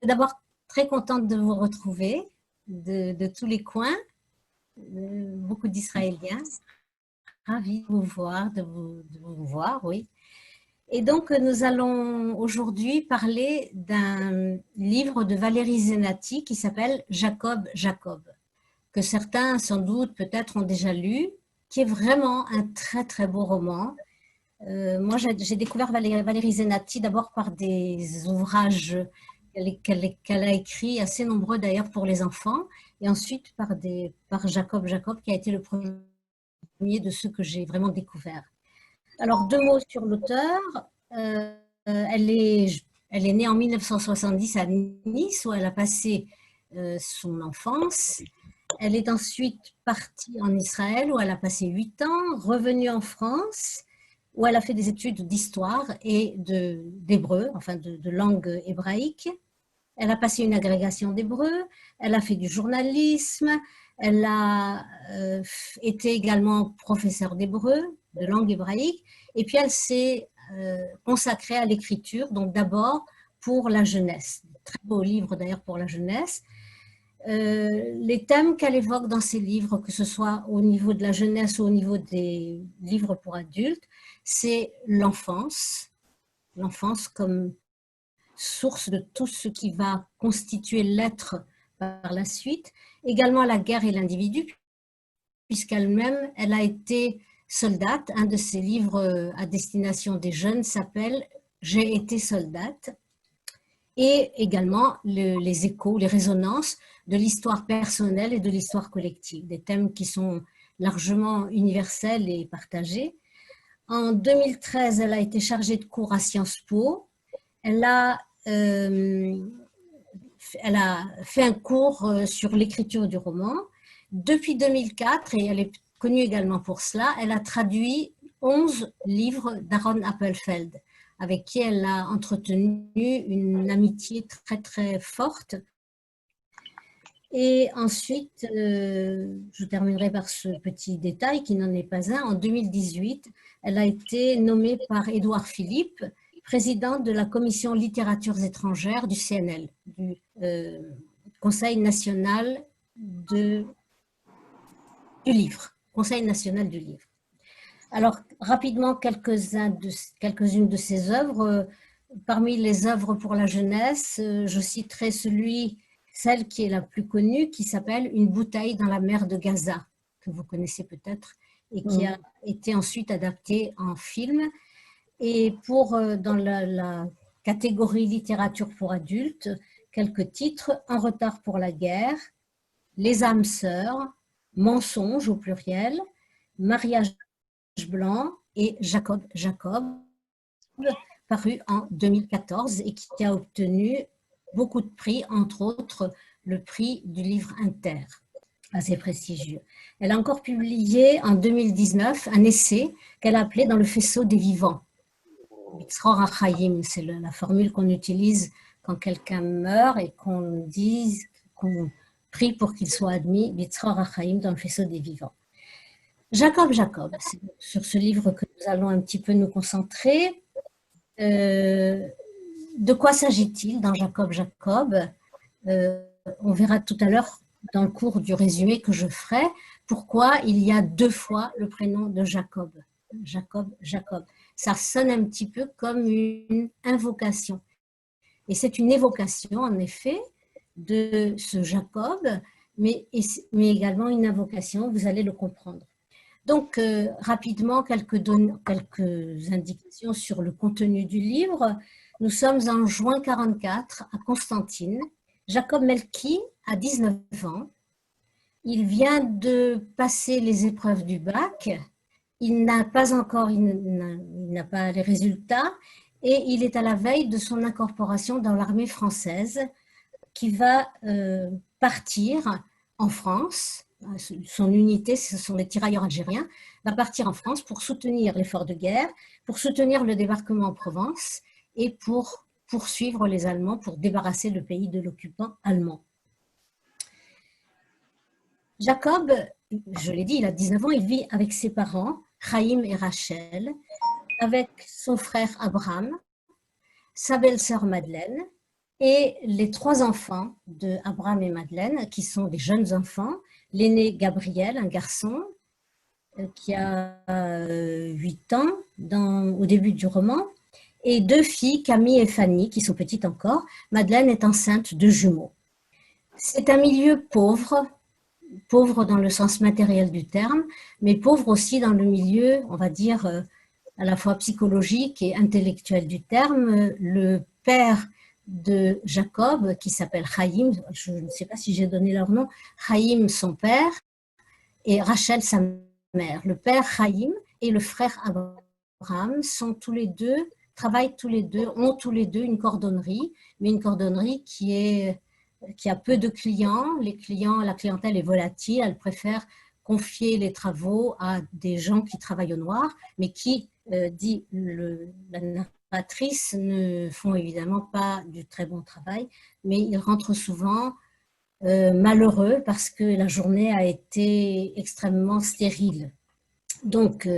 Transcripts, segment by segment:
d'abord très contente de vous retrouver de tous les coins, beaucoup d'Israéliens, ravie de vous voir, de vous voir, oui. Et donc, nous allons aujourd'hui parler d'un livre de Valérie Zenati qui s'appelle Jacob, Jacob, que certains, sans doute, peut-être ont déjà lu, qui est vraiment un très, très beau roman. Moi, j'ai découvert Valérie Zenati d'abord par des ouvrages qu'elle a écrits, assez nombreux d'ailleurs pour les enfants, et ensuite par Jacob, Jacob, qui a été le premier de ceux que j'ai vraiment découvert. Alors, deux mots sur l'auteur. Elle est née en 1970 à Nice, où elle a passé son enfance. Elle est ensuite partie en Israël, où elle a passé 8 ans, revenue en France, où elle a fait des études d'histoire et d'hébreu, enfin de langue hébraïque. Elle a passé une agrégation d'hébreu, elle a fait du journalisme, elle a été également professeure d'hébreu, de langue hébraïque, et puis elle s'est consacrée à l'écriture, donc d'abord pour la jeunesse. Très beau livre d'ailleurs pour la jeunesse. Les thèmes qu'elle évoque dans ses livres, que ce soit au niveau de la jeunesse ou au niveau des livres pour adultes, c'est l'enfance comme source de tout ce qui va constituer l'être par la suite, également la guerre et l'individu, puisqu'elle-même, elle a été soldate. Un de ses livres à destination des jeunes s'appelle « J'ai été soldate », et également les échos, les résonances de l'histoire personnelle et de l'histoire collective, des thèmes qui sont largement universels et partagés. En 2013, elle a été chargée de cours à Sciences Po. Elle a fait un cours sur l'écriture du roman. Depuis 2004, et elle est connue également pour cela, elle a traduit 11 livres d'Aaron Appelfeld, avec qui elle a entretenu une amitié très très forte. Et ensuite, je terminerai par ce petit détail qui n'en est pas un. En 2018, elle a été nommée par Édouard Philippe présidente de la commission littératures étrangères du CNL, du Conseil national du livre. Conseil national du livre. Alors, rapidement, quelques-unes de ses œuvres. Parmi les œuvres pour la jeunesse, je citerai celle qui est la plus connue, qui s'appelle Une bouteille dans la mer de Gaza, que vous connaissez peut-être, et qui a été ensuite adaptée en film. Et dans la catégorie littérature pour adultes, quelques titres: En retard pour la guerre, Les âmes sœurs, Mensonges au pluriel, Mariage blanc et Jacob, Jacob, paru en 2014 et qui a obtenu beaucoup de prix, entre autres le prix du livre Inter, assez prestigieux. Elle a encore publié en 2019 un essai qu'elle a appelé Dans le faisceau des vivants. Bitzror HaChaim, c'est la formule qu'on utilise quand quelqu'un meurt et qu'on prie pour qu'il soit admis, Bitzror HaChaim, dans le faisceau des vivants. Jacob, Jacob, c'est sur ce livre que nous allons un petit peu nous concentrer. De quoi s'agit-il dans Jacob, Jacob? On verra tout à l'heure dans le cours du résumé que je ferai pourquoi il y a 2 fois le prénom de Jacob. Jacob, Jacob. Ça sonne un petit peu comme une invocation. Et c'est une évocation, en effet, de ce Jacob, mais également une invocation, vous allez le comprendre. Donc, rapidement, quelques indications sur le contenu du livre. Nous sommes en juin 1944 à Constantine. Jacob Melki a 19 ans. Il vient de passer les épreuves du bac. Il n'a pas les résultats et il est à la veille de son incorporation dans l'armée française qui va partir en France. Son unité, ce sont les tirailleurs algériens, va partir en France pour soutenir l'effort de guerre, pour soutenir le débarquement en Provence et pour poursuivre les Allemands, pour débarrasser le pays de l'occupant allemand. Jacob, je l'ai dit, il a 19 ans, il vit avec ses parents, Chaim et Rachel, avec son frère Abraham, sa belle-sœur Madeleine, et les trois enfants de Abraham et Madeleine, qui sont des jeunes enfants. L'aîné Gabriel, un garçon qui a 8 ans au début du roman, et deux filles, Camille et Fanny, qui sont petites encore. Madeleine est enceinte de jumeaux. C'est un milieu pauvre, pauvre dans le sens matériel du terme, mais pauvre aussi dans le milieu, on va dire, à la fois psychologique et intellectuel du terme. Le père de Jacob, qui s'appelle Chaim, je ne sais pas si j'ai donné leur nom, Chaim son père et Rachel sa mère. Le père Chaim et le frère Abraham sont tous les deux, travaillent tous les deux, ont tous les deux une cordonnerie, mais une cordonnerie qui a peu de clients. La clientèle est volatile, elle préfère confier les travaux à des gens qui travaillent au noir, mais qui, dit la narratrice, ne font évidemment pas du très bon travail, mais ils rentrent souvent malheureux parce que la journée a été extrêmement stérile. Donc,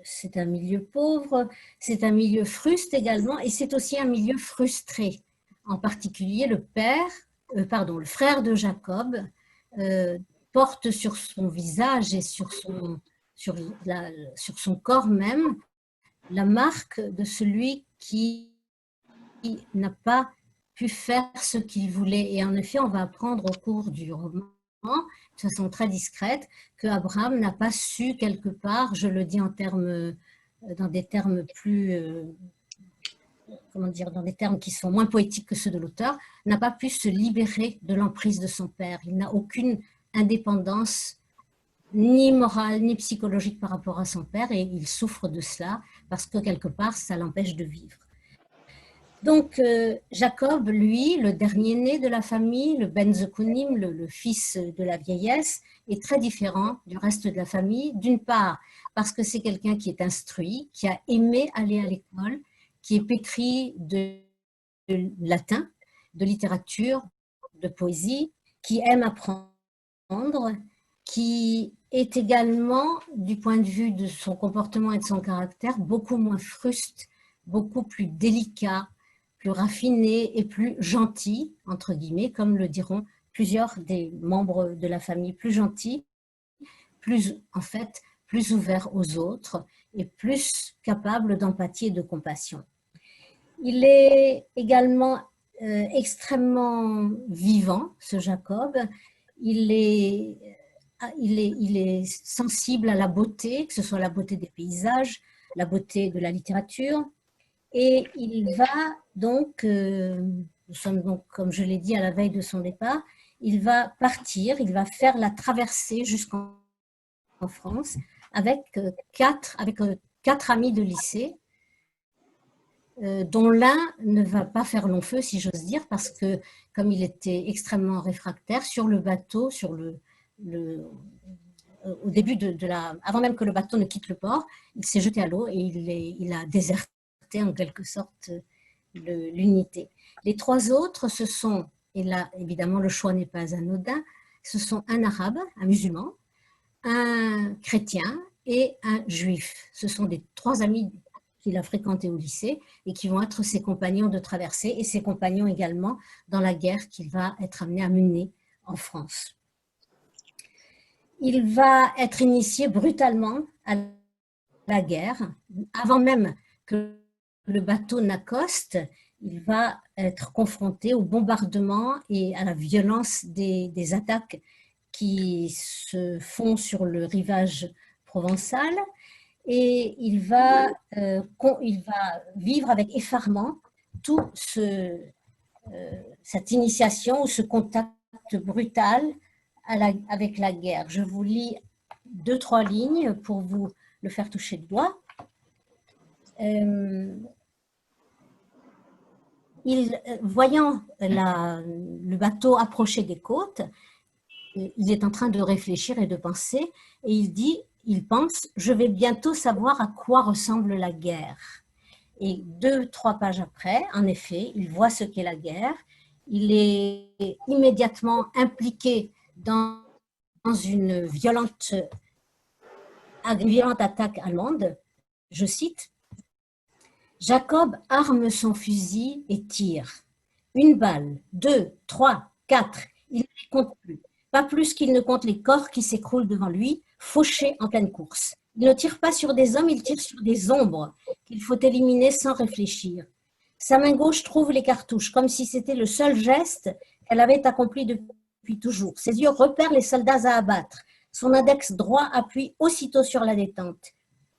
c'est un milieu pauvre, c'est un milieu fruste également, et c'est aussi un milieu frustré. En particulier, le frère de Jacob porte sur son visage et sur son corps même la marque de celui qui n'a pas pu faire ce qu'il voulait. Et en effet, on va apprendre au cours du roman, de façon très discrète, que Abraham n'a pas su quelque part, je le dis dans des termes plus, dans des termes qui sont moins poétiques que ceux de l'auteur, n'a pas pu se libérer de l'emprise de son père. Il n'a aucune indépendance ni morale ni psychologique par rapport à son père, et il souffre de cela parce que quelque part ça l'empêche de vivre. Donc Jacob, lui, le dernier-né de la famille, le Ben Zekunim, le fils de la vieillesse, est très différent du reste de la famille. D'une part, parce que c'est quelqu'un qui est instruit, qui a aimé aller à l'école, qui est pétri de latin, de littérature, de poésie, qui aime apprendre, qui est également, du point de vue de son comportement et de son caractère, beaucoup moins fruste, beaucoup plus délicat, plus raffiné et plus gentil, entre guillemets, comme le diront plusieurs des membres de la famille, plus gentil, en fait, plus ouvert aux autres et plus capable d'empathie et de compassion. Il est également extrêmement vivant, ce Jacob. Il est sensible à la beauté, que ce soit la beauté des paysages, la beauté de la littérature. Et il va donc, nous sommes donc, comme je l'ai dit, à la veille de son départ, il va partir, il va faire la traversée jusqu'en France avec quatre amis de lycée, dont l'un ne va pas faire long feu, si j'ose dire, parce que comme il était extrêmement réfractaire, sur le bateau, au début avant même que le bateau ne quitte le port, il s'est jeté à l'eau et il a déserté en quelque sorte l'unité. Les trois autres, ce sont, et là évidemment le choix n'est pas anodin, ce sont un arabe, un musulman, un chrétien et un juif. Ce sont des trois amis qu'il a fréquentés au lycée et qui vont être ses compagnons de traversée et ses compagnons également dans la guerre qu'il va être amené à mener en France. Il va être initié brutalement à la guerre. Avant même que le bateau n'accoste, il va être confronté au bombardement et à la violence des attaques qui se font sur le rivage provençal. Et il va vivre avec effarement cette initiation ou ce contact brutal avec la guerre. Je vous lis 2-3 lignes pour vous le faire toucher de doigt. Voyant le bateau approcher des côtes, il est en train de réfléchir et de penser, et il pense, je vais bientôt savoir à quoi ressemble la guerre. Et 2-3 pages après, en effet, il voit ce qu'est la guerre, il est immédiatement impliqué dans une violente attaque allemande. Je cite, Jacob arme son fusil et tire. Une balle, deux, trois, quatre, il ne les compte plus. Pas plus qu'il ne compte les corps qui s'écroulent devant lui, fauchés en pleine course. Il ne tire pas sur des hommes, il tire sur des ombres qu'il faut éliminer sans réfléchir. Sa main gauche trouve les cartouches, comme si c'était le seul geste qu'elle avait accompli depuis toujours. Ses yeux repèrent les soldats à abattre. Son index droit appuie aussitôt sur la détente.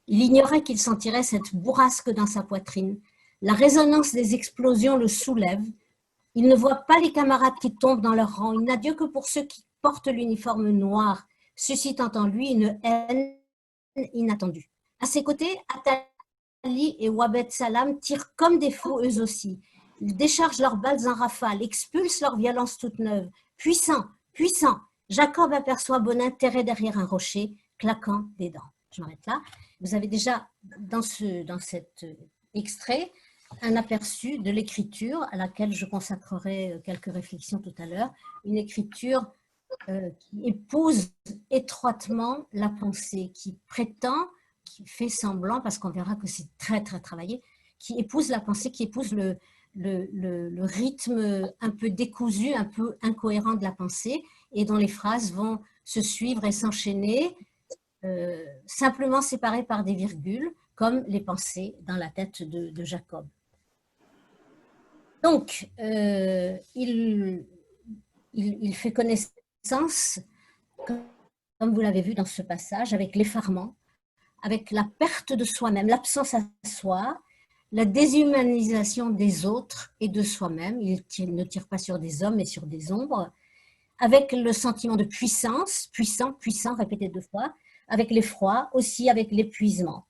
Il ignorait qu'il sentirait cette bourrasque dans sa poitrine. La résonance des explosions le soulève. Il ne voit pas les camarades qui tombent dans leur rang. Il n'a Dieu que pour ceux qui portent l'uniforme noir, suscitant en lui une haine inattendue. À ses côtés, Attali et Wabed Salam tirent comme des fous eux aussi. Ils déchargent leurs balles en rafale, expulsent leur violence toute neuve. Puissant, puissant, Jacob aperçoit Bonin terré derrière un rocher, claquant des dents. Je m'arrête là. Vous avez déjà, dans cet extrait, un aperçu de l'écriture à laquelle je consacrerai quelques réflexions tout à l'heure. Une écriture qui épouse étroitement la pensée, qui prétend, qui fait semblant, parce qu'on verra que c'est très, très travaillé, qui épouse la pensée, qui épouse le rythme un peu décousu, un peu incohérent de la pensée, et dont les phrases vont se suivre et s'enchaîner, simplement séparées par des virgules, comme les pensées dans la tête de Jacob. Donc, il fait connaissance, comme vous l'avez vu dans ce passage, avec l'effarement, avec la perte de soi-même, l'absence à soi, la déshumanisation des autres et de soi-même. Il ne tire pas sur des hommes, mais sur des ombres, avec le sentiment de puissance, puissant, puissant, répété 2 fois, avec l'effroi, aussi avec l'épuisement.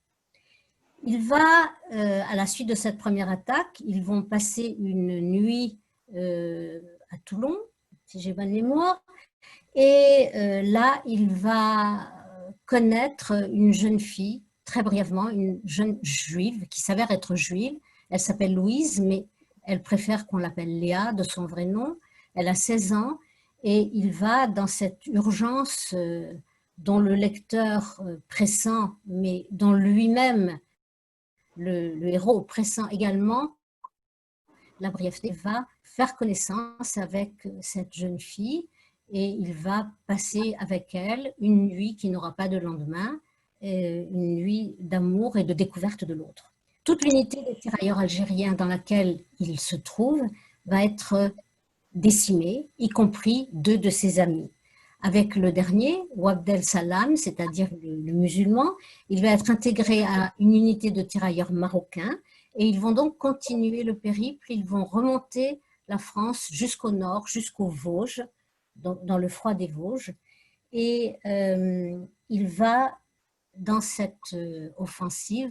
Il va, à la suite de cette première attaque, ils vont passer une nuit à Toulon, si j'ai bonne mémoire, et là, il va connaître une jeune fille, très brièvement, une jeune juive qui s'avère être juive. Elle s'appelle Louise, mais elle préfère qu'on l'appelle Léa de son vrai nom. Elle a 16 ans et il va, dans cette urgence dont le lecteur pressent, mais dont lui-même, le héros pressent également, la brièveté, va faire connaissance avec cette jeune fille et il va passer avec elle une nuit qui n'aura pas de lendemain, une nuit d'amour et de découverte de l'autre. Toute l'unité des tirailleurs algériens dans laquelle il se trouve va être décimée, y compris 2 de ses amis. Avec le dernier, Wabdel Salam, c'est-à-dire le musulman, il va être intégré à une unité de tirailleurs marocains et ils vont donc continuer le périple, ils vont remonter la France jusqu'au nord, jusqu'aux Vosges, dans le froid des Vosges. Et il va, dans cette offensive,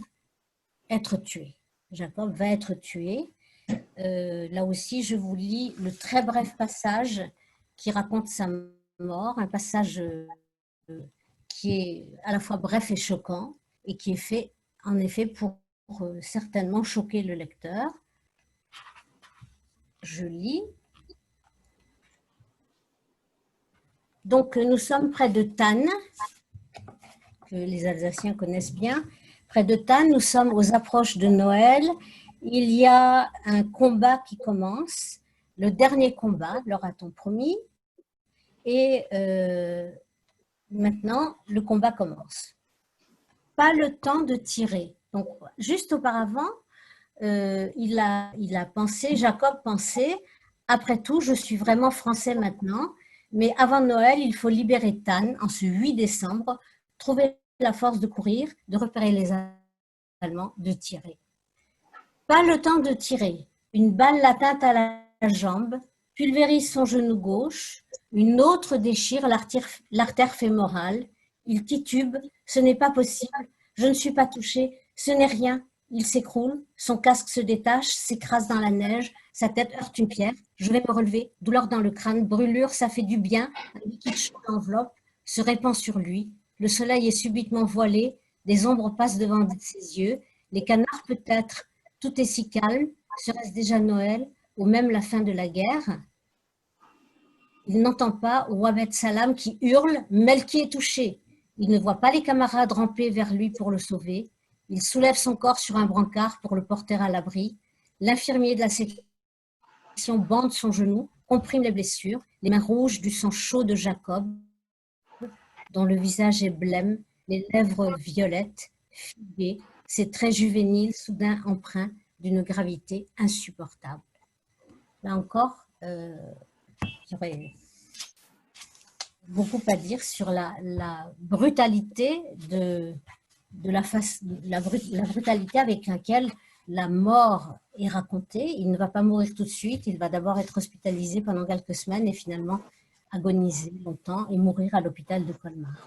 être tué. Jacob va être tué. Là aussi, je vous lis le très bref passage qui raconte sa mort, un passage qui est à la fois bref et choquant et qui est fait, en effet, pour certainement choquer le lecteur. Je lis. Donc, nous sommes près de Thann, que les Alsaciens connaissent bien. Près de Thann, nous sommes aux approches de Noël. Il y a un combat qui commence, le dernier combat, leur a-t-on promis. Et maintenant, le combat commence. Pas le temps de tirer. Donc, juste auparavant, il a pensé, Jacob pensait, après tout, je suis vraiment français maintenant, mais avant Noël, il faut libérer Thann en ce 8 décembre, trouver la force de courir, de repérer les Allemands, de tirer. Pas le temps de tirer. Une balle l'atteint à la jambe, pulvérise son genou gauche, une autre déchire l'artère fémorale. Il titube, ce n'est pas possible, je ne suis pas touché, ce n'est rien. Il s'écroule, son casque se détache, s'écrase dans la neige, sa tête heurte une pierre. Je vais me relever, douleur dans le crâne, brûlure, ça fait du bien. Un liquide chaud enveloppe se répand sur lui. Le soleil est subitement voilé, des ombres passent devant ses yeux. Les canards peut-être, tout est si calme, serait-ce déjà Noël ou même la fin de la guerre? Il n'entend pas Wabed Salam qui hurle « Melki est touché !» Il ne voit pas les camarades ramper vers lui pour le sauver. Il soulève son corps sur un brancard pour le porter à l'abri. L'infirmier de la sécurité bande son genou, comprime les blessures, les mains rouges du sang chaud de Jacob, dont le visage est blême, les lèvres violettes, figuées, ses traits juvéniles soudain empreints d'une gravité insupportable. Là encore, j'aurais beaucoup à dire sur la brutalité la brutalité avec laquelle la mort est racontée. Il ne va pas mourir tout de suite, il va d'abord être hospitalisé pendant quelques semaines et finalement agoniser longtemps et mourir à l'hôpital de Colmar.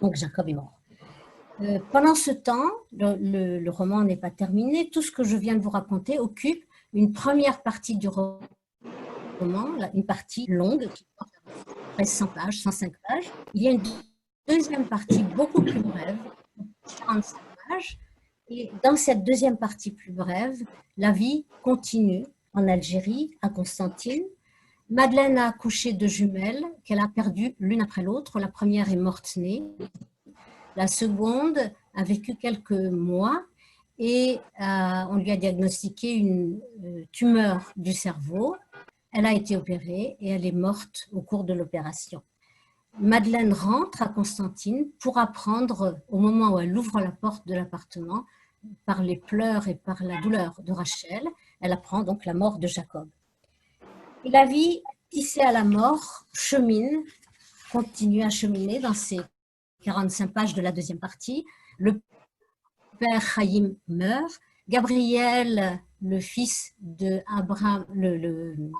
Donc Jacob est mort. Pendant ce temps, le roman n'est pas terminé. Tout ce que je viens de vous raconter occupe une première partie du roman, une partie longue qui porte à peu près 100 pages, 105 pages. Il y a une deuxième partie beaucoup plus brève, 45 pages. Et dans cette deuxième partie plus brève, la vie continue en Algérie, à Constantine. Madeleine a accouché de jumelles qu'elle a perdues l'une après l'autre. La première est morte-née. La seconde a vécu quelques mois et on lui a diagnostiqué une tumeur du cerveau. Elle a été opérée et elle est morte au cours de l'opération. Madeleine rentre à Constantine pour apprendre, au moment où elle ouvre la porte de l'appartement, par les pleurs et par la douleur de Rachel, elle apprend donc la mort de Jacob. Et la vie, tissée à la mort, continue à cheminer dans ces 45 pages de la deuxième partie. Le père Chaim meurt. Gabriel, le fils de Abraham, le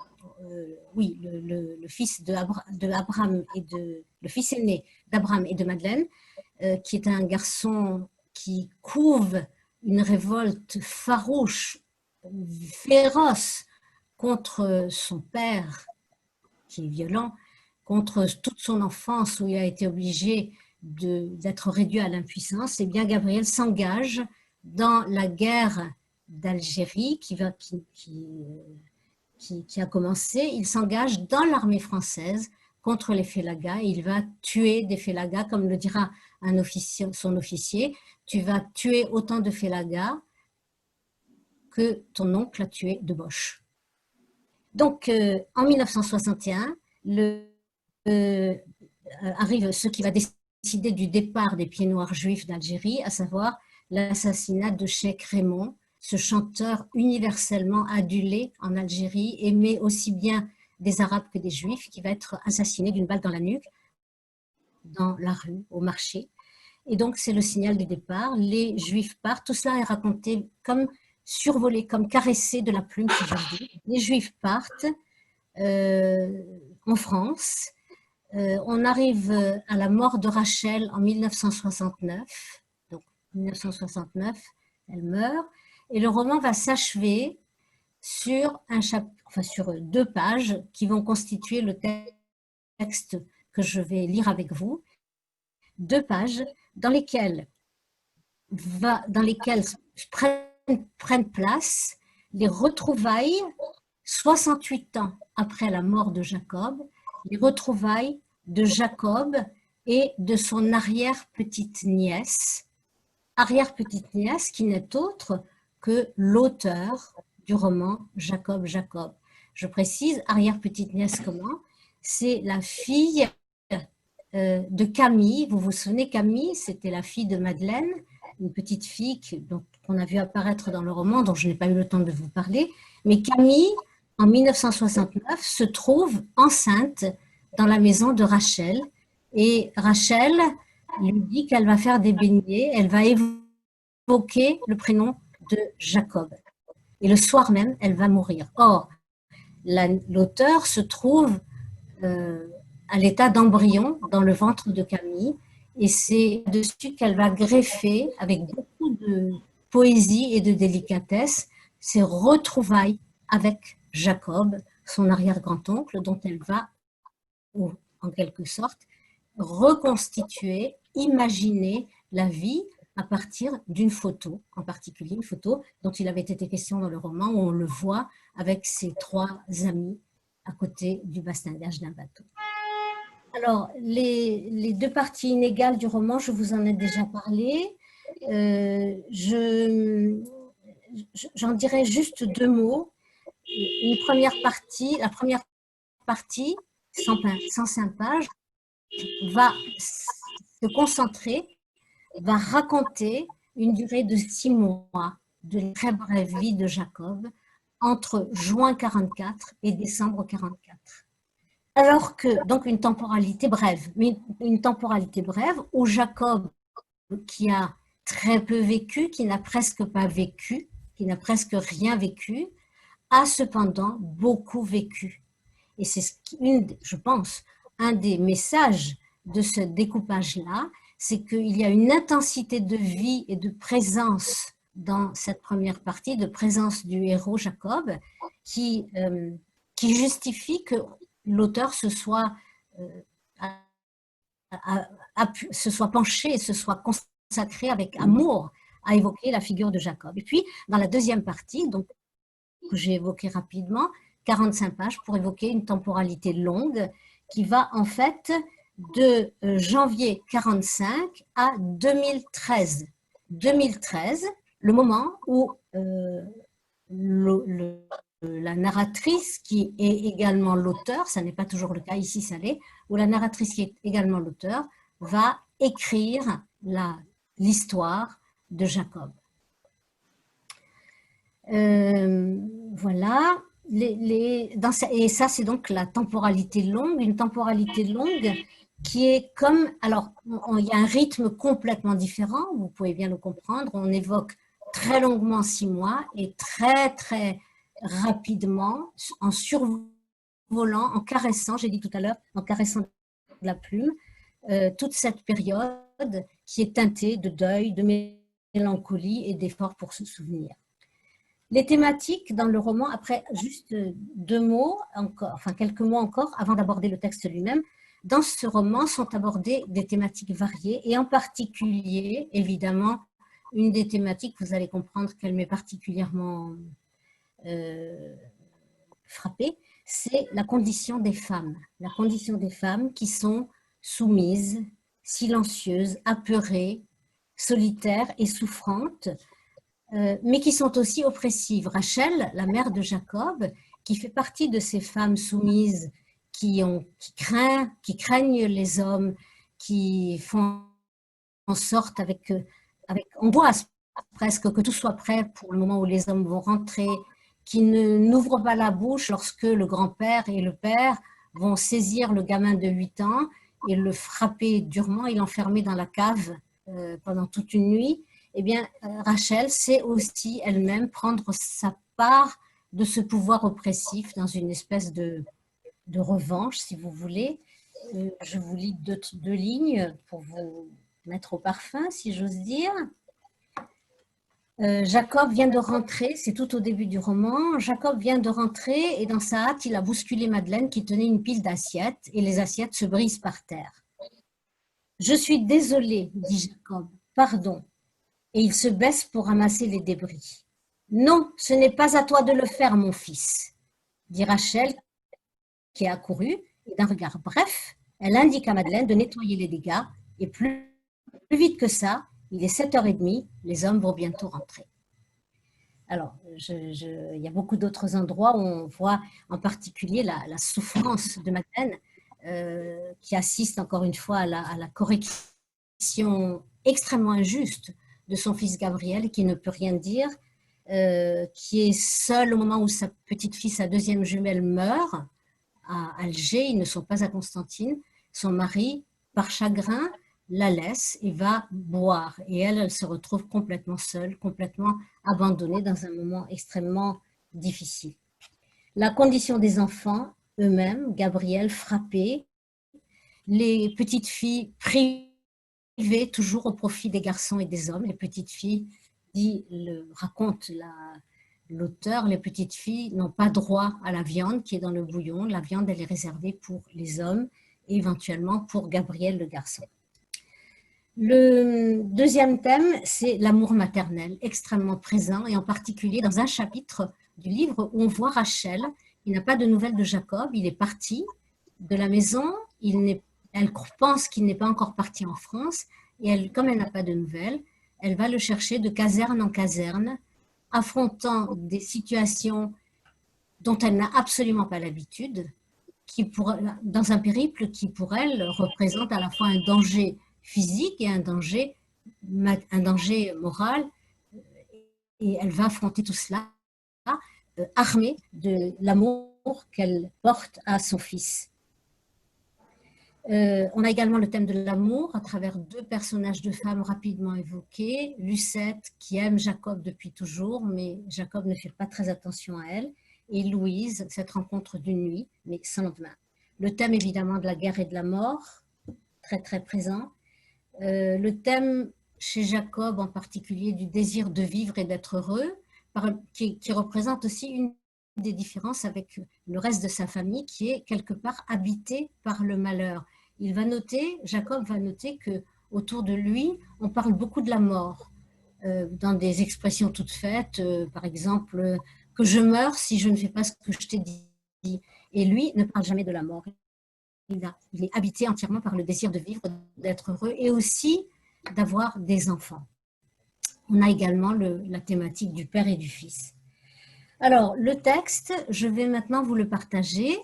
fils d'Abraham et le fils aîné d'Abraham et de Madeleine, qui est un garçon qui couve une révolte farouche, féroce contre son père, qui est violent, contre toute son enfance où il a été obligé d'être réduit à l'impuissance. Et bien Gabriel s'engage dans la guerre d'Algérie qui a commencé. Il s'engage dans l'armée française contre les Félagas. Il va tuer des Félagas, comme le dira son officier. Tu vas tuer autant de Félagas que ton oncle a tué de Boche. Donc, en 1961, arrive ce qui va décider du départ des Pieds Noirs juifs d'Algérie, à savoir l'assassinat de Cheikh Raymond, ce chanteur universellement adulé en Algérie, aimé aussi bien des Arabes que des Juifs, qui va être assassiné d'une balle dans la nuque, dans la rue, au marché. Et donc, c'est le signal du départ. Les Juifs partent. Tout cela est raconté comme survolé, comme caressé de la plume, si j'ose dire. Les Juifs partent en France. On arrive à la mort de Rachel en 1969. Donc, 1969, elle meurt. Et le roman va s'achever sur sur 2 pages qui vont constituer le texte que je vais lire avec vous. 2 pages dans lesquelles prennent place les retrouvailles 68 ans après la mort de Jacob, les retrouvailles de Jacob et de son arrière-petite-nièce qui n'est autre que l'auteur du roman Jacob. Je précise, arrière-petite-nièce comment? C'est la fille de Camille. Vous vous souvenez, Camille, c'était la fille de Madeleine, une petite fille qu'on a vu apparaître dans le roman, dont je n'ai pas eu le temps de vous parler. Mais Camille, en 1969, se trouve enceinte dans la maison de Rachel. Et Rachel lui dit qu'elle va faire des beignets, elle va évoquer le prénom de Jacob. Et le soir même, elle va mourir. Or, l'auteur se trouve à l'état d'embryon dans le ventre de Camille. Et c'est dessus qu'elle va greffer, avec beaucoup de poésie et de délicatesse, ses retrouvailles avec Jacob, son arrière-grand-oncle, dont elle va, en quelque sorte, reconstituer, imaginer la vie à partir d'une photo, en particulier une photo dont il avait été question dans le roman, où on le voit avec ses 3 amis à côté du bastingage d'un bateau. Alors, les 2 parties inégales du roman, je vous en ai déjà parlé. J'en dirai juste 2 mots. la première partie, 105 pages, va se concentrer, va raconter une durée de 6 mois de la très brève vie de Jacob entre juin 44 et décembre 44. Alors que, donc une temporalité brève, mais une temporalité brève où Jacob, qui a très peu vécu, qui n'a presque pas vécu, qui n'a presque rien vécu, a cependant beaucoup vécu. Et c'est, je pense, un des messages de ce découpage-là, c'est qu'il y a une intensité de vie et de présence dans cette première partie, de présence du héros Jacob, qui justifie que l'auteur se soit penché et se soit consacré avec amour à évoquer la figure de Jacob. Et puis, dans la deuxième partie, donc, que j'ai évoquée rapidement, 45 pages pour évoquer une temporalité longue qui va en fait de janvier 45 à 2013. 2013, le moment où la narratrice qui est également l'auteur, ça n'est pas toujours le cas, ici ça l'est, où la narratrice qui est également l'auteur va écrire l'histoire de Jacob. Voilà, et ça c'est donc la temporalité longue, une temporalité longue qui est comme, alors il y a un rythme complètement différent, vous pouvez bien le comprendre, on évoque très longuement 6 mois et très très rapidement, en survolant, en caressant, j'ai dit tout à l'heure, en caressant la plume, toute cette période qui est teintée de deuil, de mélancolie et d'effort pour se souvenir. Les thématiques dans le roman, après juste 2 mots, encore, enfin quelques mots encore, avant d'aborder le texte lui-même, dans ce roman sont abordées des thématiques variées et en particulier, évidemment, une des thématiques, vous allez comprendre qu'elle m'est particulièrement frappée, c'est la condition des femmes. La condition des femmes qui sont soumises, silencieuses, apeurées, solitaires et souffrantes, mais qui sont aussi oppressives. Rachel, la mère de Jacob, qui fait partie de ces femmes soumises qui craignent les hommes, qui font en sorte avec angoisse presque que tout soit prêt pour le moment où les hommes vont rentrer, qui n'ouvrent pas la bouche lorsque le grand-père et le père vont saisir le gamin de 8 ans et le frapper durement et l'enfermer dans la cave pendant toute une nuit. Eh bien, Rachel sait aussi elle-même prendre sa part de ce pouvoir oppressif dans une espèce de revanche, si vous voulez. Je vous lis 2 lignes pour vous mettre au parfum, si j'ose dire. Jacob vient de rentrer, c'est tout au début du roman. Jacob vient de rentrer et dans sa hâte, il a bousculé Madeleine qui tenait une pile d'assiettes et les assiettes se brisent par terre. « Je suis désolé, dit Jacob, pardon. » Et il se baisse pour ramasser les débris. « Non, ce n'est pas à toi de le faire, mon fils, » dit Rachel, qui est accourue, et d'un regard bref, elle indique à Madeleine de nettoyer les dégâts, et plus vite que ça, il est 7h30, les hommes vont bientôt rentrer. Alors, il y a beaucoup d'autres endroits où on voit en particulier la souffrance de Madeleine, qui assiste encore une fois à la correction extrêmement injuste de son fils Gabriel, qui ne peut rien dire, qui est seul au moment où sa petite-fille, sa deuxième jumelle, meurt à Alger. Ils ne sont pas à Constantine. Son mari, par chagrin, la laisse et va boire. Et elle se retrouve complètement seule, complètement abandonnée dans un moment extrêmement difficile. La condition des enfants eux-mêmes, Gabriel frappé, les petites filles privées toujours au profit des garçons et des hommes. Les petites filles, raconte l'auteur, les petites filles n'ont pas droit à la viande qui est dans le bouillon. La viande, elle est réservée pour les hommes et éventuellement pour Gabriel, le garçon. Le deuxième thème, c'est l'amour maternel, extrêmement présent, et en particulier dans un chapitre du livre où on voit Rachel, il n'a pas de nouvelles de Jacob, il est parti de la maison, elle pense qu'il n'est pas encore parti en France, et comme elle n'a pas de nouvelles, elle va le chercher de caserne en caserne, affrontant des situations dont elle n'a absolument pas l'habitude, dans un périple qui pour elle représente à la fois un danger physique et un danger moral, et elle va affronter tout cela armée de l'amour qu'elle porte à son fils. On a également le thème de l'amour à travers deux personnages de femmes rapidement évoqués. Lucette, qui aime Jacob depuis toujours, mais Jacob ne fait pas très attention à elle. Et Louise, cette rencontre d'une nuit, mais sans lendemain. Le thème évidemment de la guerre et de la mort, très très présent. Le thème chez Jacob en particulier du désir de vivre et d'être heureux, qui représente aussi une des différences avec le reste de sa famille qui est quelque part habité par le malheur. Jacob va noter que autour de lui, on parle beaucoup de la mort, dans des expressions toutes faites, par exemple, que je meurs si je ne fais pas ce que je t'ai dit. Et lui ne parle jamais de la mort. Il est habité entièrement par le désir de vivre, d'être heureux et aussi d'avoir des enfants. On a également la thématique du père et du fils. Alors, le texte, je vais maintenant vous le partager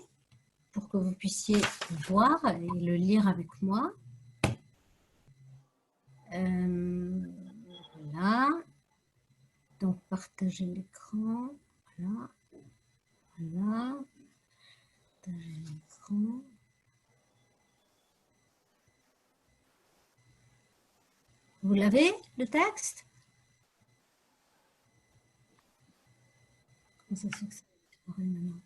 pour que vous puissiez voir et le lire avec moi. Voilà. Donc, partager l'écran. Voilà. Voilà. Partager l'écran. Vous l'avez, le texte? Comment ça se fait que ça disparaît maintenant?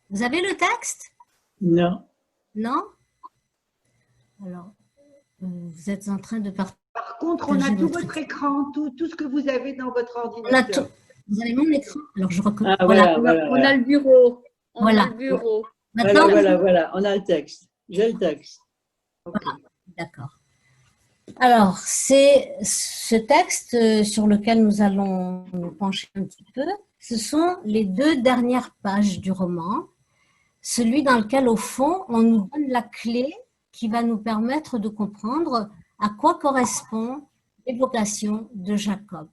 Vous avez le texte? Non. Non? Alors, vous êtes en train de partager. Par contre, on a tout votre écran, tout ce que vous avez dans votre ordinateur. Vous avez mon écran? Alors, je reconnais. Ah, voilà. On a le bureau. Voilà. A le bureau. Maintenant, voilà. On a le texte. J'ai le texte. Okay. Voilà. D'accord. Alors, c'est ce texte sur lequel nous allons nous pencher un petit peu. Ce sont les deux dernières pages du roman, celui dans lequel, au fond, on nous donne la clé qui va nous permettre de comprendre à quoi correspond l'évocation de Jacob.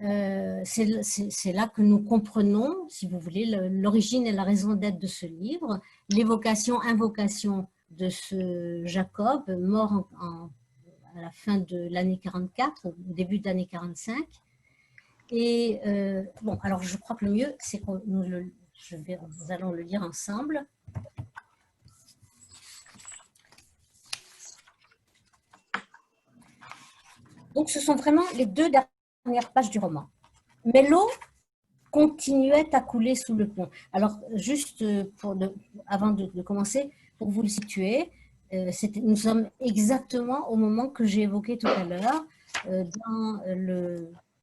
C'est là que nous comprenons, si vous voulez, l'origine et la raison d'être de ce livre, l'évocation-invocation de ce Jacob, mort à la fin de l'année 44, au début de l'année 45. Et bon, alors je crois que le mieux, c'est que nous allons le lire ensemble. Donc, ce sont vraiment les deux dernières pages du roman. Mais l'eau continuait à couler sous le pont. Alors, juste avant de commencer, pour vous le situer, nous sommes exactement au moment que j'ai évoqué tout à l'heure,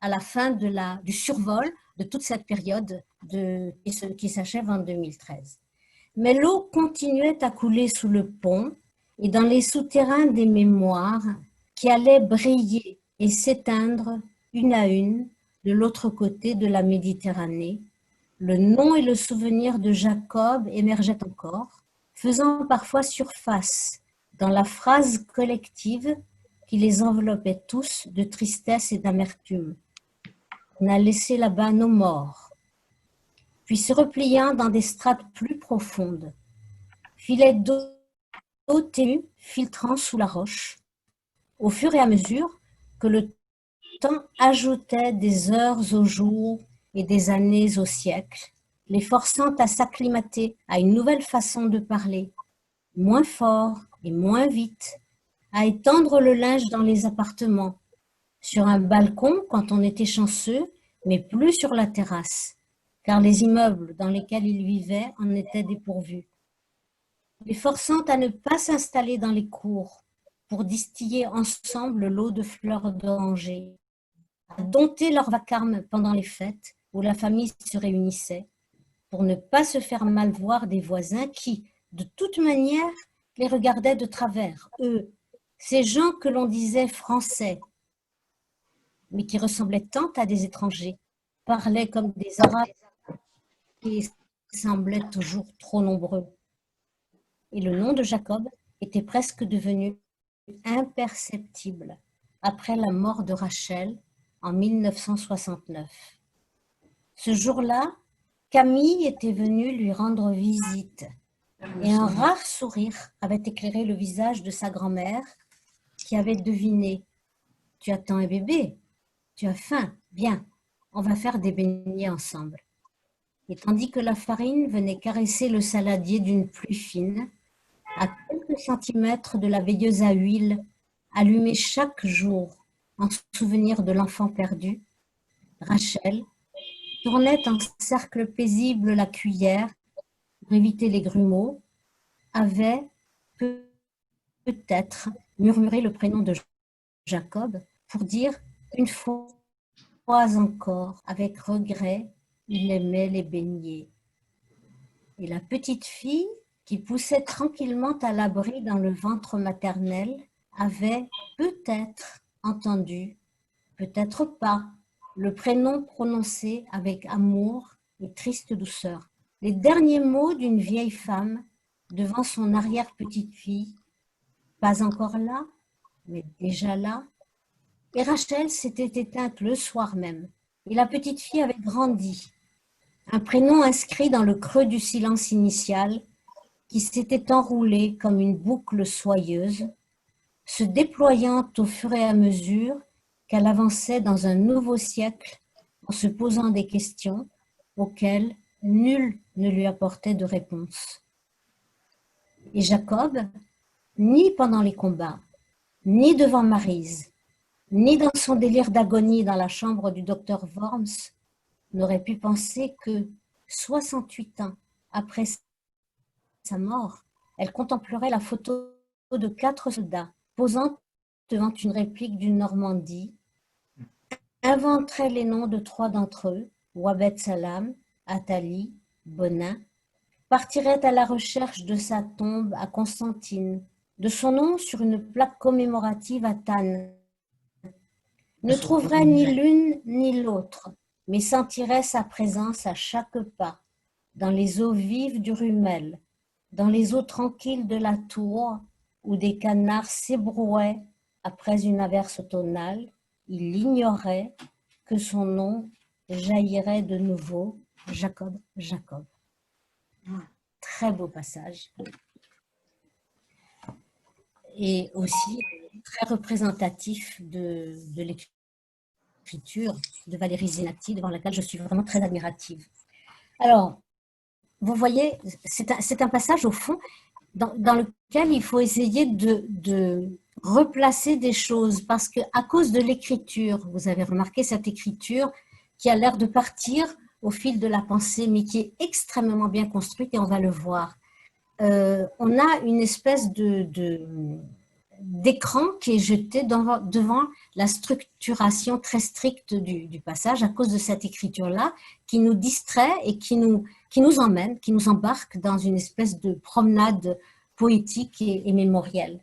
à la fin du survol de toute cette période qui s'achève en 2013. Mais l'eau continuait à couler sous le pont et dans les souterrains des mémoires qui allaient briller et s'éteindre une à une de l'autre côté de la Méditerranée. Le nom et le souvenir de Jacob émergeaient encore, faisant parfois surface dans la phrase collective qui les enveloppait tous de tristesse et d'amertume. On a laissé là-bas nos morts. Puis se repliant dans des strates plus profondes, filet d'eau ténue filtrant sous la roche, au fur et à mesure que le temps ajoutait des heures au jour et des années au siècle, les forçant à s'acclimater à une nouvelle façon de parler, moins fort et moins vite, à étendre le linge dans les appartements, sur un balcon quand on était chanceux, mais plus sur la terrasse, car les immeubles dans lesquels ils vivaient en étaient dépourvus, les forçant à ne pas s'installer dans les cours pour distiller ensemble l'eau de fleurs d'oranger, à dompter leur vacarme pendant les fêtes où la famille se réunissait, pour ne pas se faire mal voir des voisins qui, de toute manière, les regardaient de travers, eux, ces gens que l'on disait français, mais qui ressemblaient tant à des étrangers, parlaient comme des Arabes et semblaient toujours trop nombreux. Et le nom de Jacob était presque devenu imperceptible après la mort de Rachel en 1969. Ce jour-là, Camille était venue lui rendre visite et un rare sourire avait éclairé le visage de sa grand-mère qui avait deviné. « Tu attends un bébé, tu as faim, bien, on va faire des beignets ensemble. » Et tandis que la farine venait caresser le saladier d'une pluie fine, à quelques centimètres de la veilleuse à huile, allumée chaque jour en souvenir de l'enfant perdu, Rachel tournait en cercle paisible la cuillère pour éviter les grumeaux, avait peut-être murmuré le prénom de Jacob pour dire une fois encore, avec regret, il aimait les beignets. Et la petite fille, qui poussait tranquillement à l'abri dans le ventre maternel, avait peut-être entendu, peut-être pas, le prénom prononcé avec amour et triste douceur. Les derniers mots d'une vieille femme devant son arrière-petite-fille, pas encore là, mais déjà là. Et Rachel s'était éteinte le soir même, et la petite fille avait grandi. Un prénom inscrit dans le creux du silence initial qui s'était enroulé comme une boucle soyeuse, se déployant au fur et à mesure qu'elle avançait dans un nouveau siècle en se posant des questions auxquelles nul ne lui apportait de réponse. Et Jacob, ni pendant les combats, ni devant Maryse, ni dans son délire d'agonie dans la chambre du docteur Worms, n'aurait pu penser que 68 ans après sa mort, elle contemplerait la photo de 4 soldats posant devant une réplique d'une Normandie, inventerait les noms de 3 d'entre eux, Wabed Salam, Attali, Bonin, partirait à la recherche de sa tombe à Constantine, de son nom sur une plaque commémorative à Thann, ne trouverait ni l'une ni l'autre, mais sentirait sa présence à chaque pas, dans les eaux vives du Rumel, dans les eaux tranquilles de la Tour, où des canards s'ébrouaient après une averse automnale, il ignorait que son nom jaillirait de nouveau, Jacob, Jacob. Très beau passage. Et aussi très représentatif de l'écriture de Valérie Zenati, devant laquelle je suis vraiment très admirative. Alors, vous voyez, c'est un passage au fond dans lequel il faut essayer de replacer des choses, parce qu'à cause de l'écriture, vous avez remarqué cette écriture qui a l'air de partir au fil de la pensée, mais qui est extrêmement bien construite, et on va le voir. On a une espèce d'écran qui est jeté devant la structuration très stricte du passage à cause de cette écriture-là qui nous distrait et qui nous emmène, qui nous embarque dans une espèce de promenade poétique et mémorielle.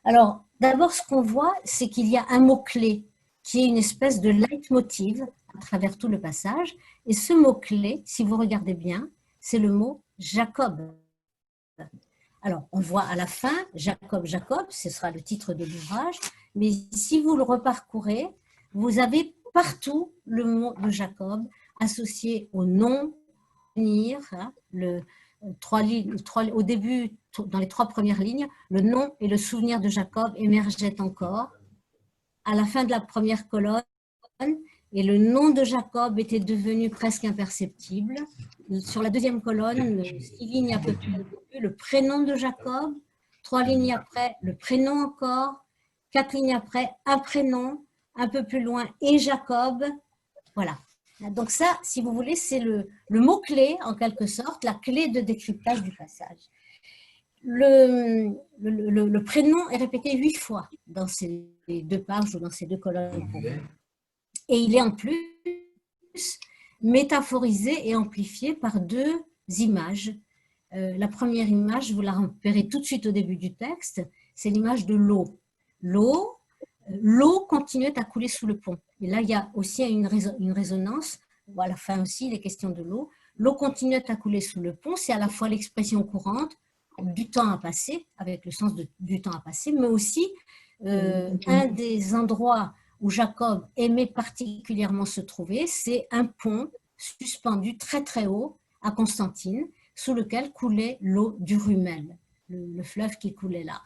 Alors, d'abord, ce qu'on voit, c'est qu'il y a un mot-clé qui est une espèce de leitmotiv à travers tout le passage. Et ce mot-clé, si vous regardez bien, c'est le mot Jacob. Alors, on voit à la fin, Jacob, Jacob, ce sera le titre de l'ouvrage, mais si vous le reparcourez, vous avez partout le mot de Jacob associé au nom, hein, au début, dans les 3 premières lignes, le nom et le souvenir de Jacob émergeaient encore. À la fin de la première colonne, et le nom de Jacob était devenu presque imperceptible. Sur la deuxième colonne, 6 lignes à peu près, le prénom de Jacob, 3 lignes après, le prénom encore, 4 lignes après, un prénom, un peu plus loin, et Jacob. Voilà. Donc ça, si vous voulez, c'est le mot-clé, en quelque sorte, la clé de décryptage du passage. Le prénom est répété 8 fois dans ces 2 pages ou dans ces 2 colonnes. Et il est en plus métaphorisé et amplifié par 2 images. La première image, vous la repérez tout de suite au début du texte, c'est l'image de l'eau. L'eau continuait à couler sous le pont. Et là, il y a aussi une résonance. À la fin aussi, les questions de l'eau. L'eau continuait à couler sous le pont, c'est à la fois l'expression courante du temps à passer, avec le sens du temps à passer, mais aussi un des endroits où Jacob aimait particulièrement se trouver, c'est un pont suspendu très très haut à Constantine, sous lequel coulait l'eau du Rumel, le fleuve qui coulait là.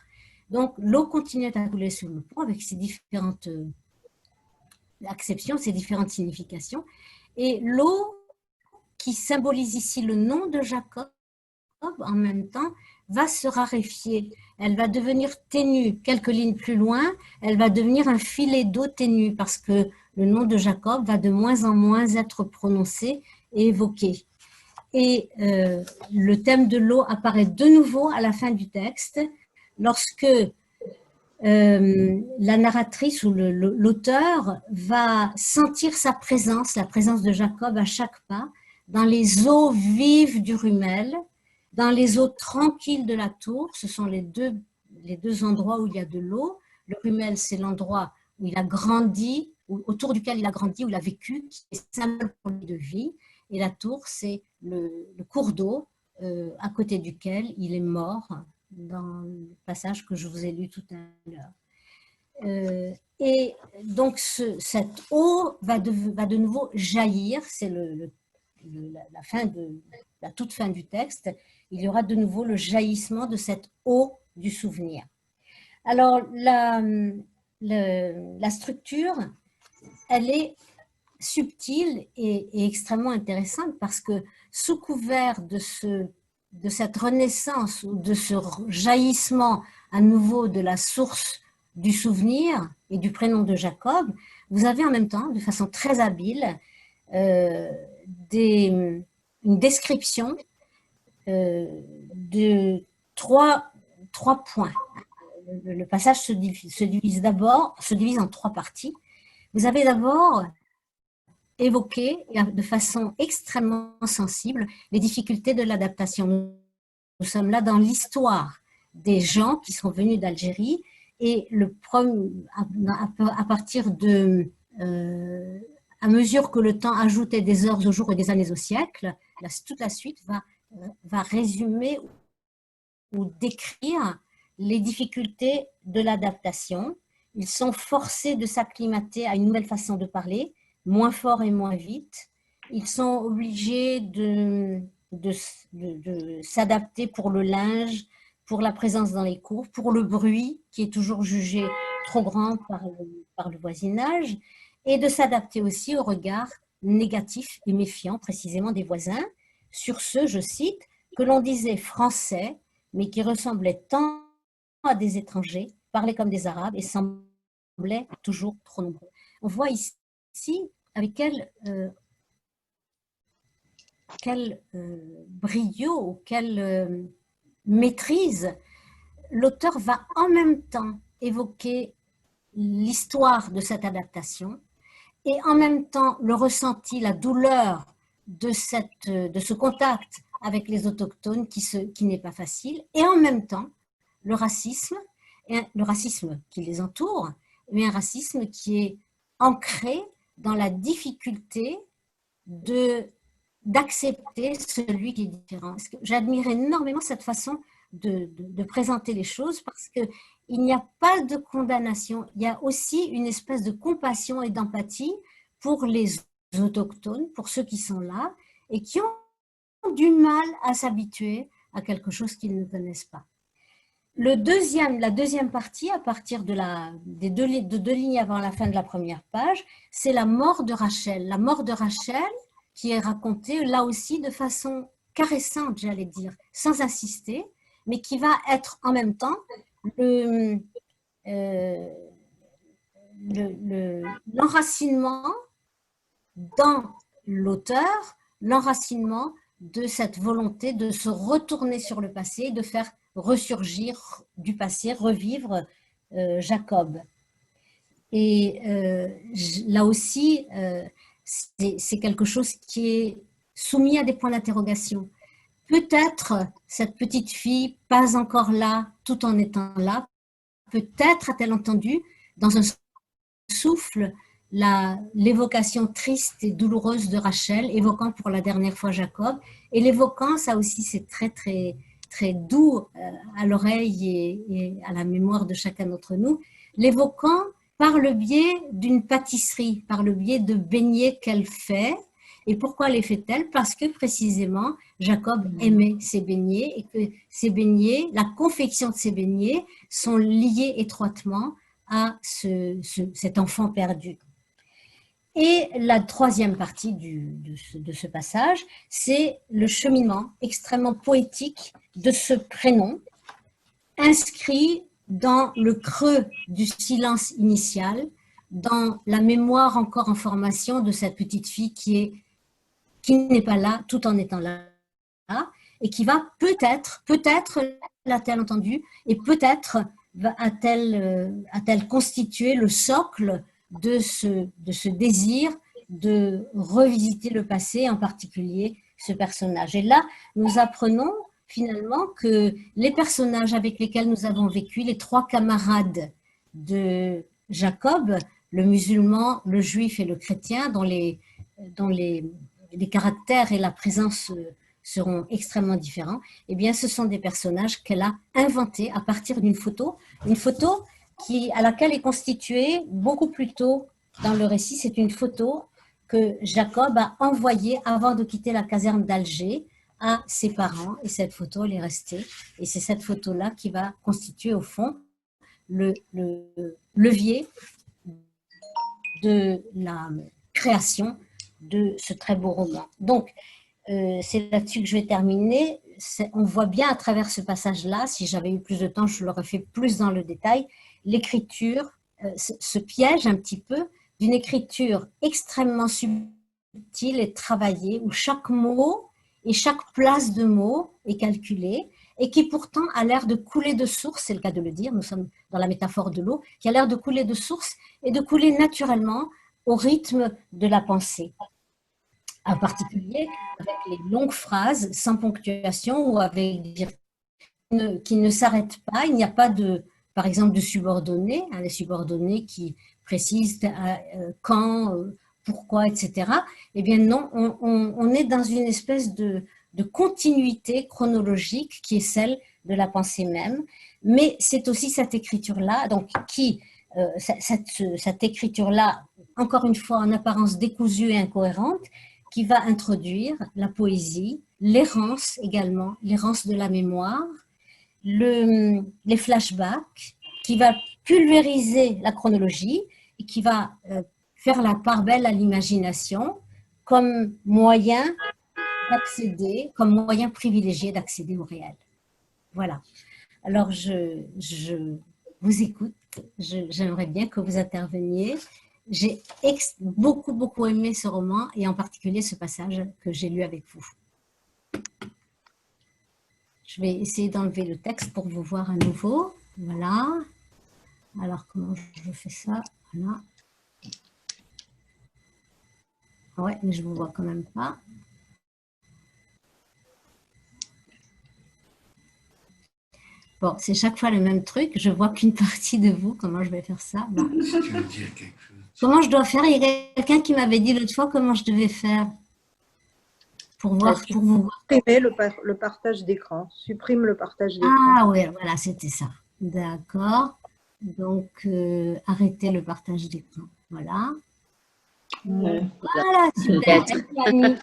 Donc l'eau continuait à couler sur le pont avec ses différentes acceptions, ses différentes significations. Et l'eau qui symbolise ici le nom de Jacob, en même temps, va se raréfier. Elle va devenir ténue. Quelques lignes plus loin, elle va devenir un filet d'eau ténue parce que le nom de Jacob va de moins en moins être prononcé et évoqué. Et le thème de l'eau apparaît de nouveau à la fin du texte lorsque la narratrice ou l'auteur va sentir sa présence, la présence de Jacob à chaque pas, dans les eaux vives du Rumel, dans les eaux tranquilles de la tour. Ce sont les deux endroits où il y a de l'eau. Le Rumel, c'est l'endroit où il a grandi, autour duquel il a grandi, où il a vécu, qui est symbole pour lui de vie. Et la tour, c'est le cours d'eau à côté duquel il est mort, dans le passage que je vous ai lu tout à l'heure. Et donc, cette eau va de nouveau jaillir, c'est la toute fin du texte. Il y aura de nouveau le jaillissement de cette eau du souvenir. Alors, la structure, elle est subtile et extrêmement intéressante parce que sous couvert de cette renaissance ou de ce jaillissement à nouveau de la source du souvenir et du prénom de Jacob, vous avez en même temps, de façon très habile, une description de trois points. Le passage se divise en trois parties. Vous avez d'abord évoqué de façon extrêmement sensible les difficultés de l'adaptation. Nous sommes là dans l'histoire des gens qui sont venus d'Algérie et à partir de à mesure que le temps ajoutait des heures au jour et des années au siècle, toute la suite va résumer ou décrire les difficultés de l'adaptation. Ils sont forcés de s'acclimater à une nouvelle façon de parler, moins fort et moins vite. Ils sont obligés de s'adapter pour le linge, pour la présence dans les cours, pour le bruit qui est toujours jugé trop grand par le voisinage, et de s'adapter aussi au regard négatif et méfiant précisément des voisins sur ceux, je cite, que l'on disait français, mais qui ressemblaient tant à des étrangers, parlaient comme des Arabes et semblaient toujours trop nombreux. On voit ici avec quel brio, quelle maîtrise l'auteur va en même temps évoquer l'histoire de cette adaptation et en même temps le ressenti, la douleur de ce contact avec les autochtones qui n'est pas facile, et en même temps le racisme qui les entoure, mais un racisme qui est ancré dans la difficulté d'accepter celui qui est différent. J'admire énormément cette façon de présenter les choses parce qu'il n'y a pas de condamnation, il y a aussi une espèce de compassion et d'empathie pour les autochtones, pour ceux qui sont là et qui ont du mal à s'habituer à quelque chose qu'ils ne connaissent pas. La deuxième partie, à partir de deux lignes avant la fin de la première page, c'est la mort de Rachel. La mort de Rachel qui est racontée là aussi de façon caressante, j'allais dire, sans insister, mais qui va être en même temps l'enracinement dans l'auteur, l'enracinement de cette volonté de se retourner sur le passé, de faire ressurgir du passé, revivre Jacob. Et là aussi, c'est quelque chose qui est soumis à des points d'interrogation. Peut-être cette petite fille, pas encore là, tout en étant là, peut-être a-t-elle entendu dans un souffle l'évocation triste et douloureuse de Rachel, évoquant pour la dernière fois Jacob, et l'évoquant, ça aussi c'est très très très doux à l'oreille et à la mémoire de chacun d'entre nous, l'évoquant par le biais d'une pâtisserie, par le biais de beignets qu'elle fait Et pourquoi les fait-elle? Parce que précisément, Jacob aimait ces beignets et que ces beignets, la confection de ces beignets sont liés étroitement à cet enfant perdu. Et la troisième partie de ce passage, c'est le cheminement extrêmement poétique de ce prénom, inscrit dans le creux du silence initial, dans la mémoire encore en formation de cette petite fille qui n'est pas là tout en étant là, et qui va peut-être l'a-t-elle entendu, et peut-être a-t-elle constitué le socle de ce désir de revisiter le passé, en particulier ce personnage. Et là, nous apprenons finalement que les personnages avec lesquels nous avons vécu, les trois camarades de Jacob, le musulman, le juif et le chrétien, dont les caractères et la présence seront extrêmement différents, eh bien, ce sont des personnages qu'elle a inventés à partir d'une photo, à laquelle est constituée beaucoup plus tôt dans le récit. C'est une photo que Jacob a envoyée avant de quitter la caserne d'Alger à ses parents, et cette photo, elle est restée. Et c'est cette photo-là qui va constituer, au fond, le levier de la création de ce très beau roman. Donc, c'est là-dessus que je vais terminer. On voit bien à travers ce passage-là, si j'avais eu plus de temps, je l'aurais fait plus dans le détail, l'écriture, ce piège un petit peu d'une écriture extrêmement subtile et travaillée, où chaque mot et chaque place de mot est calculée, et qui pourtant a l'air de couler de source, c'est le cas de le dire, nous sommes dans la métaphore de l'eau, qui a l'air de couler de source et de couler naturellement au rythme de la pensée. En particulier avec les longues phrases sans ponctuation ou avec qui ne s'arrêtent pas. Il n'y a pas par exemple, de subordonnés, les subordonnés qui précisent quand, pourquoi, etc. Eh bien non, on est dans une espèce de continuité chronologique qui est celle de la pensée même. Mais c'est aussi cette écriture-là, donc cette écriture-là, encore une fois en apparence décousue et incohérente, qui va introduire la poésie, l'errance également, l'errance de la mémoire, les flashbacks, qui va pulvériser la chronologie et qui va faire la part belle à l'imagination comme moyen d'accéder, comme moyen privilégié d'accéder au réel. Voilà. Alors, je vous écoute. J'aimerais bien que vous interveniez. J'ai beaucoup aimé ce roman et en particulier ce passage que j'ai lu avec vous. Je vais essayer d'enlever le texte pour vous voir à nouveau. Voilà. Alors, comment je fais ça? Voilà. Ouais, mais je ne vous vois quand même pas. Bon, c'est chaque fois le même truc. Je vois qu'une partie de vous. Comment je vais faire ça? Bon. Tu veux dire quelque chose? Comment je dois faire? Il y a quelqu'un qui m'avait dit l'autre fois comment je devais faire pour voir, pour vous voir. Supprimer le partage d'écran. Supprime le partage d'écran. Ah oui, voilà, c'était ça. D'accord. Donc, arrêtez le partage d'écran. Voilà. Voilà, super. Merci Annie.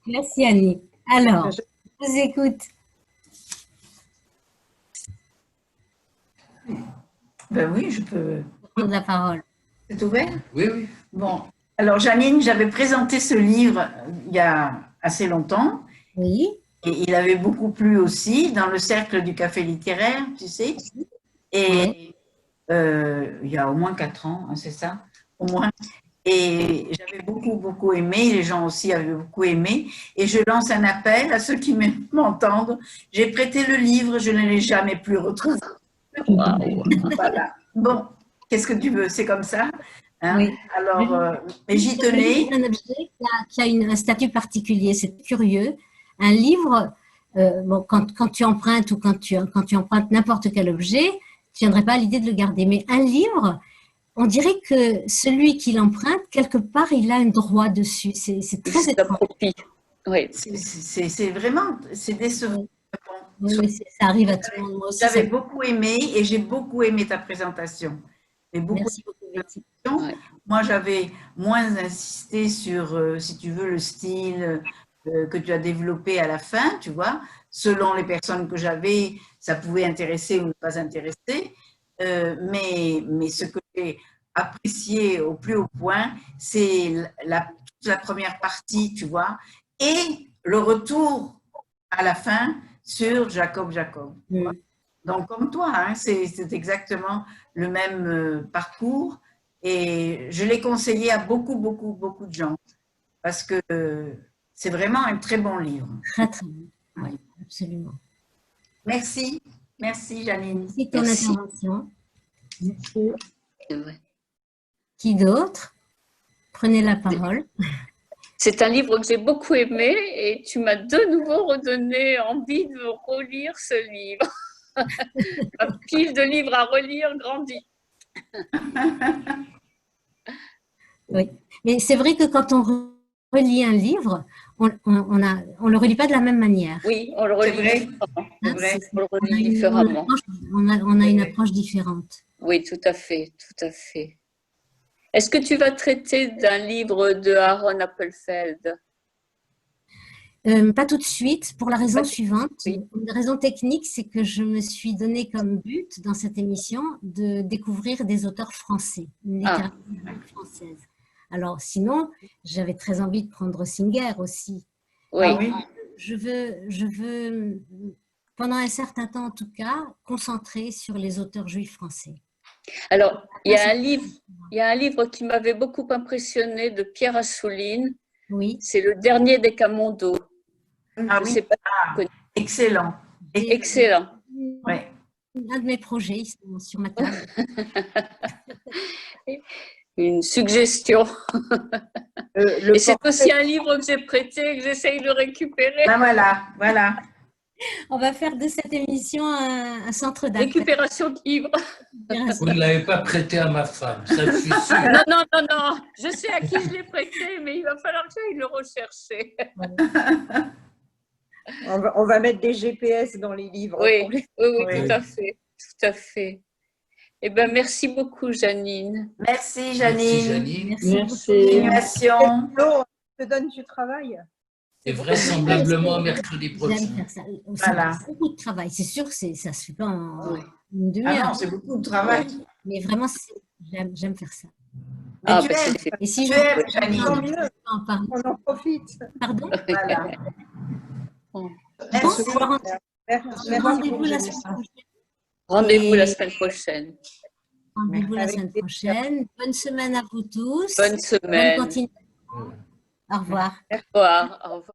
Merci Annie. Alors, je vous écoute. Ben oui, je peux prendre la parole. C'est ouvert? Oui, oui. Bon. Alors, Janine, j'avais présenté ce livre il y a assez longtemps. Oui. Et il avait beaucoup plu aussi dans le cercle du café littéraire, tu sais. Et il y a au moins 4 ans, hein, c'est ça? Au moins. Et j'avais beaucoup aimé, les gens aussi avaient beaucoup aimé. Et je lance un appel à ceux qui m'entendent. J'ai prêté le livre, je ne l'ai jamais plus retrouvé. Wow. Voilà. Bon, qu'est-ce que tu veux? C'est comme ça. Hein? Oui. Alors, mais j'y tenais. C'est un objet qui a un statut particulier, c'est curieux. Un livre, bon, quand tu empruntes ou quand tu empruntes n'importe quel objet, tu ne viendrais pas à l'idée de le garder. Mais un livre, on dirait que celui qui l'emprunte, quelque part, il a un droit dessus. C'est très étrange. Oui. C'est vraiment, c'est décevant. Oui, ça arrive à tout le monde. J'avais beaucoup aimé et j'ai beaucoup aimé ta présentation. Merci beaucoup. Ouais. Moi, j'avais moins insisté sur, si tu veux, le style que tu as développé à la fin, tu vois. Selon les personnes que j'avais, ça pouvait intéresser ou ne pas intéresser. Mais ce que j'ai apprécié au plus haut point, c'est toute la première partie, tu vois, et le retour à la fin sur Jacob. Donc, comme toi, hein, c'est exactement le même parcours. Et je l'ai conseillé à beaucoup de gens parce que c'est vraiment un très bon livre. Très, très bien. Oui, absolument. Merci. Merci, Janine. C'est ton Merci. intervention. C'est vrai. Qui d'autre? Prenez la parole. C'est un livre que j'ai beaucoup aimé et tu m'as de nouveau redonné envie de relire ce livre. Ma pile de livres à relire grandit. Oui. Mais c'est vrai que quand on relit un livre, on le relit pas de la même manière. Oui, on le C'est relit vrai. différemment. C'est vrai. On le relit différemment. On a une approche différente. Oui, tout à fait, tout à fait. Est-ce que tu vas traiter d'un livre de Aaron Appelfeld? Pas tout de suite, pour la raison suivante. Oui. Une raison technique, c'est que je me suis donné comme but dans cette émission de découvrir des auteurs français, une littérature française. Alors, sinon, j'avais très envie de prendre Singer aussi. Oui. Ah oui. Je veux, pendant un certain temps en tout cas, concentrer sur les auteurs juifs français. Alors, il y a un livre qui m'avait beaucoup impressionné de Pierre Assouline. Oui. C'est Le Dernier des Camondos. Ah Je oui. sais pas. Excellent. Excellent. Ouais. Un de mes projets ils sont sur ma table. Une suggestion. Et c'est aussi un livre que j'ai prêté et que j'essaye de récupérer. Ben voilà. On va faire de cette émission un centre d'accueil. Récupération de livres. Vous ne l'avez pas prêté à ma femme, ça je suis sûr. Non. Je sais à qui je l'ai prêté, mais il va falloir que j'aille le rechercher. On va mettre des GPS dans les livres. Oui, Oui. tout à fait. Tout à fait. Eh bien, merci beaucoup, Janine. Merci, Merci Janine. Janine. Continuation. Flo, je te donne du travail. Et vraisemblablement mercredi J'aime prochain. faire ça. Voilà. C'est beaucoup de travail. C'est sûr que ça ne se fait pas en Oui. une Ah demi-heure. non, c'est beaucoup de travail. Mais vraiment, j'aime faire ça. Mais Ah, tu ben, aimes, c'est Et si tu je aimes, peux Janine. Tant mieux, en parler. on en profite. Pardon? Voilà. Bon, Merci. alors, Merci. rendez-vous la semaine prochaine. Rendez-vous la semaine prochaine. Rendez-vous la Avec semaine plaisir. prochaine. Bonne semaine à vous tous. Bonne semaine. Bonne continuation. Au revoir. Au revoir. Au revoir.